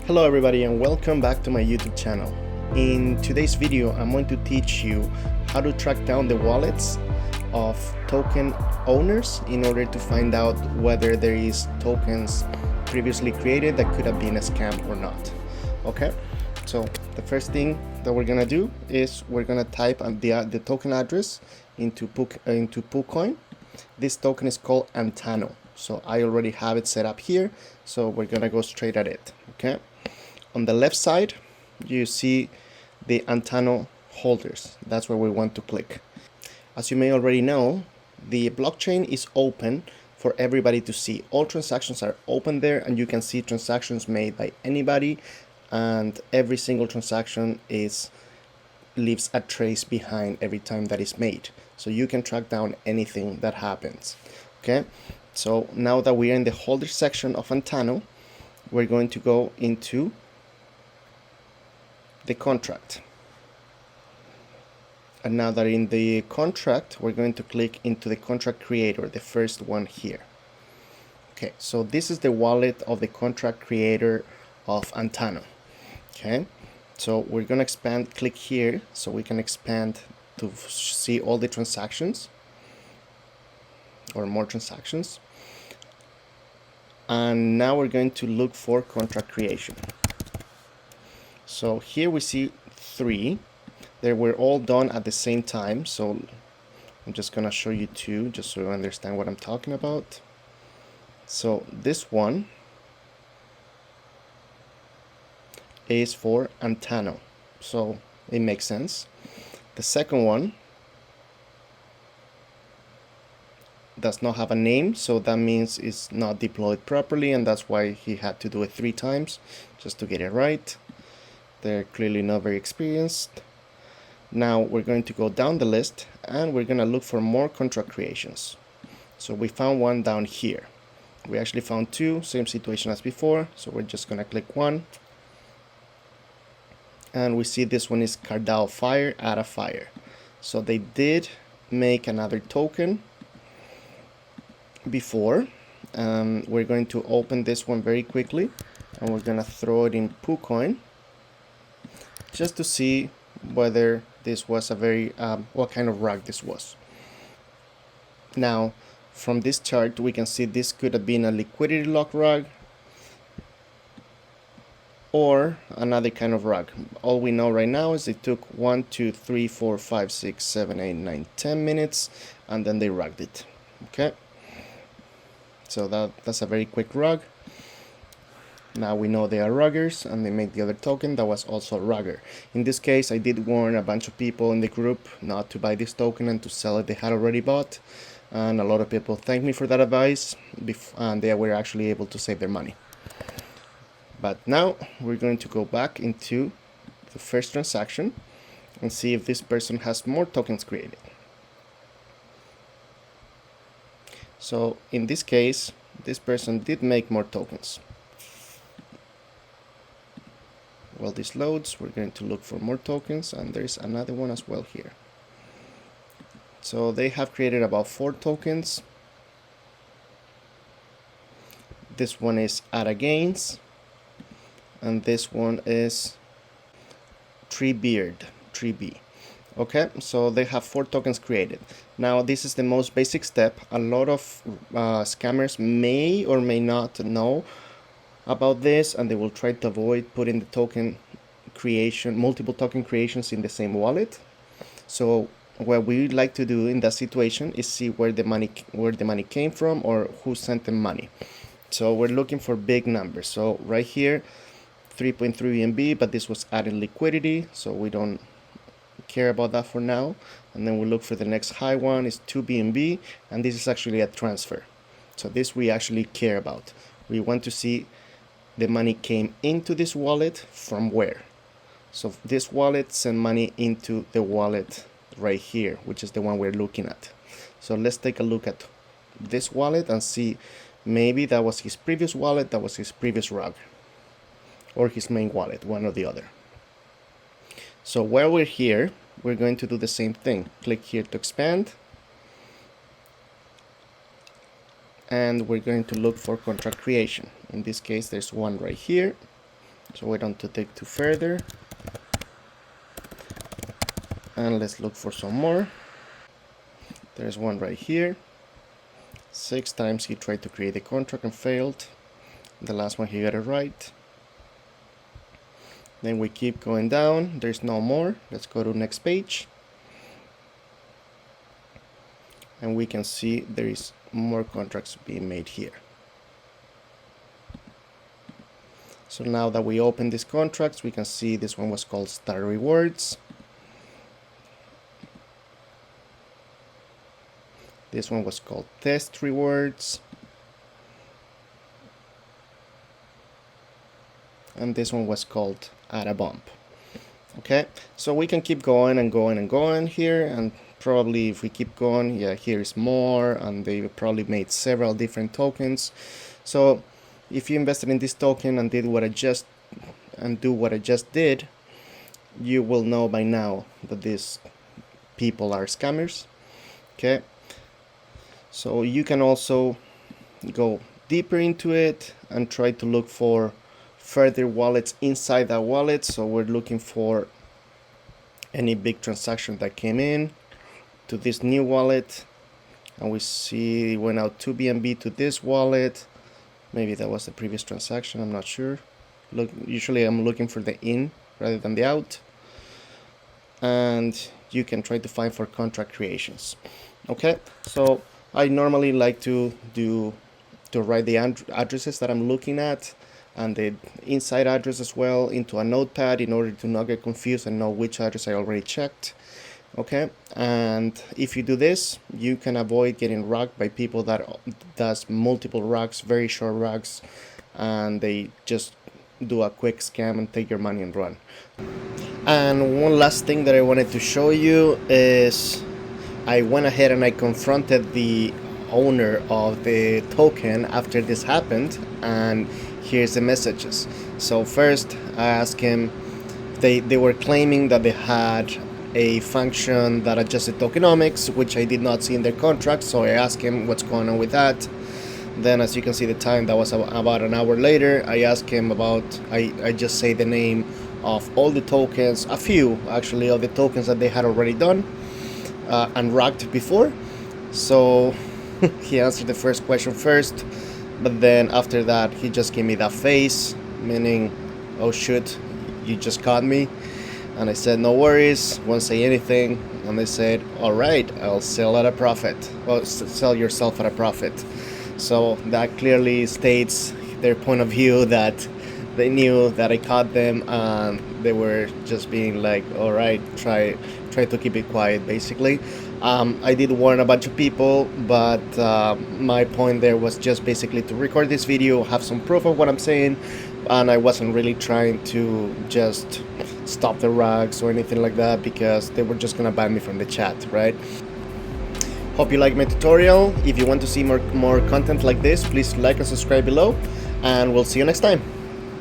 Hello everybody and welcome back to my YouTube channel. In today's video I'm going to teach you how to track down the wallets of token owners in order to find out whether there is tokens previously created that could have been a scam or not. Okay, so the first thing that we're gonna do is we're gonna type the token address into PooCoin. This token is called Antano, so I already have it set up here, so we're gonna go straight at it. Okay, on the left side you see the Antano holders. That's where we want to click. As you may already know, the blockchain is open for everybody to see. All transactions are open there, and you can see transactions made by anybody, and every single transaction leaves a trace behind every time that is made, so you can track down anything that happens. Okay, so now that we are in the holder section of Antano, we're going to go into the contract. And now that in the contract, we're going to click into the contract creator, the first one here. Okay, so this is the wallet of the contract creator of Antano. Okay, so we're going to click here so we can expand to see all the transactions or more transactions. And now we're going to look for contract creation. So here we see 3. They were all done at the same time, so I'm just gonna show you 2 just so you understand what I'm talking about. So this one is for Antano, so it makes sense. The second one does not have a name, so that means it's not deployed properly, and that's why he had to do it 3 times just to get it right. They're clearly not very experienced. Now we're going to go down the list and we're going to look for more contract creations. So we found one down here. We actually found 2, same situation as before, so we're just going to click 1. And we see this one is Cardao Fire, Ada Fire. So they did make another token before. We're going to open this one very quickly and we're going to throw it in PooCoin just to see whether this was a very what kind of rug this was. Now from this chart we can see this could have been a liquidity lock rug or another kind of rug. All we know right now is it took 1, 2, 3, 4, 5, 6, 7, 8, 9, 10 minutes and then they rugged it. Okay, so that's a very quick rug. Now we know they are ruggers and they make the other token that was also a rugger. In this case I did warn a bunch of people in the group not to buy this token and to sell it they had already bought, and a lot of people thanked me for that advice and they were actually able to save their money. But now we're going to go back into the first transaction and see if this person has more tokens created. So in this case this person did make more tokens. While this loads, we're going to look for more tokens, and there's another one as well here. So they have created about 4 tokens. This one is Ada Gains, and this one is Treebeard, Treebe. Okay, so they have 4 tokens created. Now this is the most basic step. A lot of scammers may or may not know about this, and they will try to avoid putting the token creation, multiple token creations in the same wallet. So what we like to do in that situation is see where the money came from or who sent them money. So we're looking for big numbers. So right here 3.3 BNB, but this was added liquidity, so we don't care about that for now. And then we look for the next high one is 2 BNB, and this is actually a transfer, so this we actually care about. We want to see the money came into this wallet from where. So this wallet sent money into the wallet right here, which is the one we're looking at. So let's take a look at this wallet and see, maybe that was his previous wallet, that was his previous rug, or his main wallet, one or the other. So while we're here, we're going to do the same thing. Click here to expand, and we're going to look for contract creation. In this case there's one right here, So we don't to dig too further. And let's look for some more. There's one right here. 6 times he tried to create a contract and failed. The last one he got it right. Then we keep going down. There's no more. Let's go to next page. And we can see there is more contracts being made here. So now that we open these contracts, we can see this one was called Star Rewards. This one was called Test Rewards. And this one was called Add a Bump. Okay, so we can keep going and going and going here, and probably if we keep going, yeah, here's more, and they probably made several different tokens. So if you invested in this token and did what I just did, you will know by now that these people are scammers. Okay, so you can also go deeper into it and try to look for further wallets inside that wallet. So we're looking for any big transaction that came in to this new wallet, and we see it went out 2 BNB to this wallet. Maybe that was the previous transaction, I'm not sure. Look, usually I'm looking for the in rather than the out. And you can try to find for contract creations. Okay, so I normally like to write the addresses that I'm looking at and the inside address as well into a notepad in order to not get confused and know which address I already checked. Okay, and if you do this, you can avoid getting rugged by people that does multiple rugs, very short rugs, and they just do a quick scam and take your money and run. And one last thing that I wanted to show you is I went ahead and I confronted the owner of the token after this happened, and here's the messages. So first I asked him, they were claiming that they had a function that adjusted tokenomics, which I did not see in their contract, so I asked him what's going on with that. Then as you can see the time, that was about an hour later, I asked him about, I just say the name of all the tokens, a few actually of the tokens that they had already done and rugged before. So he answered the first question first, but then after that he just gave me that face, meaning, oh shoot, you just caught me. And I said, no worries, won't say anything. And they said, all right, I'll sell at a profit. Well, sell yourself at a profit. So that clearly states their point of view, that they knew that I caught them and they were just being like, all right, try to keep it quiet, basically. I did warn a bunch of people, but my point there was just basically to record this video, have some proof of what I'm saying, and I wasn't really trying to just stop the rugs or anything like that, because they were just gonna ban me from the chat, right? Hope you like my tutorial. If you want to see more content like this, please like and subscribe below, and we'll see you next time.